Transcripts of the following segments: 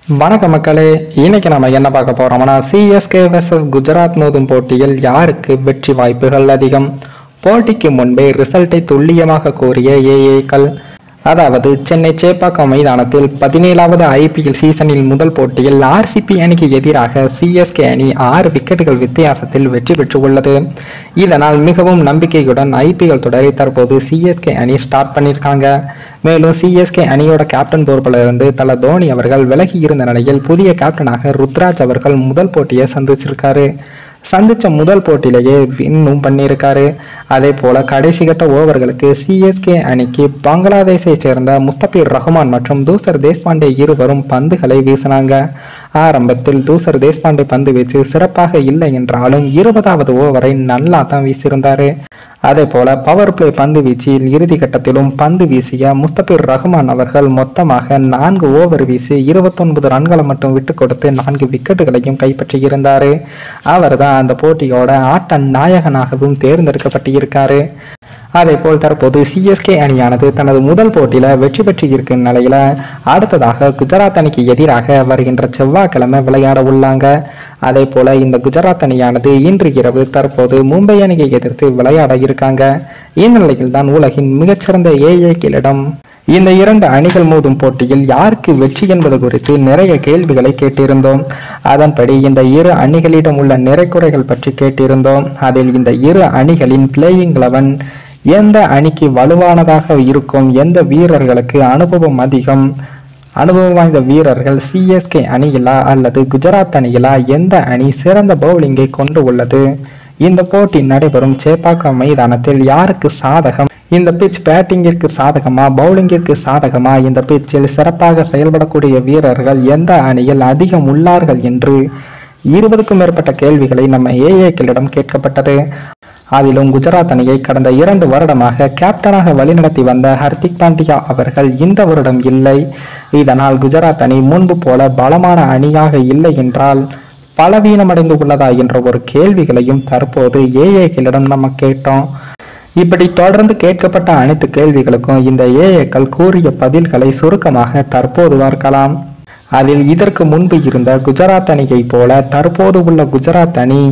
வணக்கம் மக்களே, இன்னைக்கு நம்ம என்ன பார்க்க போறோம்னா சிஎஸ்கே வெர்சஸ் குஜராத் மோதும் போட்டியில் யாருக்கு வெற்றி வாய்ப்புகள் அதிகம்? போட்டிக்கு முன்பே ரிசல்ட்டை துல்லியமாக கூறிய ஏஏக்கள். அதாவது சென்னை சேப்பாக்கம் மைதானத்தில் 17வது ஐபிஎல் சீசனில் முதல் போட்டியில் ஆர்சிபி அணிக்கு எதிராக சிஎஸ்கே அணி 6 விக்கெட்டுகள் வித்தியாசத்தில் வெற்றி பெற்று உள்ளது. இதனால் மிகவும் நம்பிக்கையுடன் ஐபிஎல் தொடரை தற்போது சிஎஸ்கே அணி ஸ்டார்ட் பண்ணியிருக்காங்க. மேலும் சிஎஸ்கே அணியோட கேப்டன் பொறுப்பிலிருந்து தல தோனி அவர்கள் விலகி இருந்த நிலையில் புதிய கேப்டனாக ருத்ராஜ் அவர்கள் முதல் போட்டியை சந்திச்ச முதல் போட்டியிலேயே வின்னும் பண்ணியிருக்காரு. அதே போல கடைசி கட்ட ஓவர்களுக்கு சிஎஸ்கே அணிக்கு பங்களாதேஷை சேர்ந்த முஸ்தபிர் ரஹ்மான் மற்றும் தூசர் தேஷ்பாண்டே இருவரும் பந்துகளை வீசினாங்க. ஆரம்பத்தில் தூசர் தேஷ்பாண்டே பந்து வீச்சு சிறப்பாக இல்லை என்றாலும் 20வது ஓவரை நல்லா தான் வீசியிருந்தாரு. அதே போல பவர் பிளே பந்து வீச்சில் இறுதி கட்டத்திலும் பந்து வீசிய முஸ்தபிர் ரஹ்மான் அவர்கள் மொத்தமாக 4 ஓவர் வீசி 29 ரன்களை மட்டும் விட்டு கொடுத்து 4 விக்கெட்டுகளையும் கைப்பற்றியிருந்தாரு. அவர் தான் அந்த போட்டியோட ஆட்ட நாயகனாகவும் தேர்ந்தெடுக்கப்பட்டிருக்காரு. அதே போல் தற்போது சிஎஸ்கே அணியானது தனது முதல் போட்டியில வெற்றி பெற்று இருக்கும் நிலையில அடுத்ததாக குஜராத் அணிக்கு எதிராக வருகின்ற செவ்வாய்க்கிழமை விளையாட உள்ளாங்க. அதே போல இந்த குஜராத் அணியானது இன்று இரவு தற்போது மும்பை அணியை எதிர்த்து விளையாட இருக்காங்க. இந்த நிலையில் தான் உலகின் மிகச்சிறந்த ஏஏக்களிடம் இந்த 2 அணிகள் மோதும் போட்டியில் யாருக்கு வெற்றி என்பது குறித்து நிறைய கேள்விகளை கேட்டிருந்தோம். அதன்படி இந்த 2 அணிகளிடம் உள்ள நிறைக்குறைகள் பற்றி கேட்டிருந்தோம். அதில் இந்த 2 அணிகளின் பிளேயிங் 11 எந்த அணிக்கு வலுவானதாக இருக்கும், எந்த வீரர்களுக்கு அனுபவம் அதிகம், அனுபவம் வாய்ந்த வீரர்கள் சிஎஸ்கே அணியிலா அல்லது குஜராத் அணியிலா, எந்த அணி சிறந்த பவுலிங்கை கொண்டு உள்ளது, இந்த போட்டி நடைபெறும் சேப்பாக்கம் மைதானத்தில் யாருக்கு சாதகம், இந்த பிட்ச் பேட்டிங்கிற்கு சாதகமா பவுலிங்கிற்கு சாதகமா, இந்த பிட்சில் சிறப்பாக செயல்படக்கூடிய வீரர்கள் எந்த அணியில் அதிகம் உள்ளார்கள் என்று 20க்கும் மேற்பட்ட கேள்விகளை நம்ம ஏஏக்களிடம் கேட்கப்பட்டது. அதிலும் குஜராத் அணியை கடந்த 2 வருடமாக கேப்டனாக வழிநடத்தி வந்த ஹர்திக் பாண்டியா அவர்கள் இந்த வருடம் இல்லை. இதனால் குஜராத் அணி முன்பு போல பலமான அணியாக இல்லை என்றால் பலவீனமடைந்து உள்ளதா என்ற ஒரு கேள்விகளையும் தற்போது ஏஏக்களிடம் நம்ம கேட்டோம். இப்படி தொடர்ந்து கேட்கப்பட்ட அனைத்து கேள்விகளுக்கும் இந்த ஏஏக்கள் கூறிய பதில்களை சுருக்கமாக தற்போது பார்க்கலாம். அதில் இதற்கு முன்பு இருந்த குஜராத் அணியை போல தற்போது உள்ள குஜராத் அணி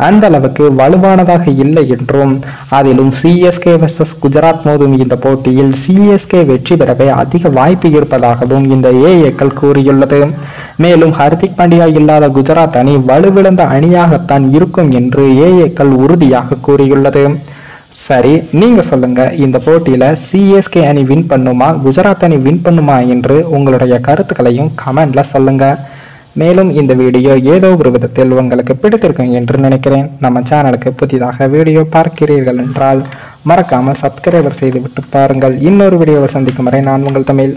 அந்த அளவுக்கு வலுவானதாக இல்லை என்றும், அதிலும் சிஎஸ்கே வெர்சஸ் குஜராத் மோதும் இந்த போட்டியில் சிஎஸ்கே வெற்றி பெறவே அதிக வாய்ப்பு இருப்பதாகவும் இந்த ஏஏக்கள் கூறியுள்ளது. மேலும் ஹர்திக் பாண்டியா இல்லாத குஜராத் அணி வலுவிழந்த அணியாகத்தான் இருக்கும் என்று ஏஏக்கள் உறுதியாக கூறியுள்ளது. சரி, நீங்க சொல்லுங்க, இந்த போட்டியில சிஎஸ்கே அணி வின் பண்ணுமா குஜராத் அணி வின் பண்ணுமா என்று உங்களுடைய கருத்துக்களையும் கமெண்ட்ல சொல்லுங்க. மேலும் இந்த வீடியோ ஏதோ ஒரு விதத்தில் உங்களுக்கு பிடித்திருக்கும் என்று நினைக்கிறேன். நம்ம சேனலுக்கு புதிதாக வீடியோ பார்க்கிறீர்கள் என்றால் மறக்காமல் சப்ஸ்கிரைபர் செய்துவிட்டு பாருங்கள். இன்னொரு வீடியோவை சந்திக்கும் வரை நான் உங்கள் தமிழ்.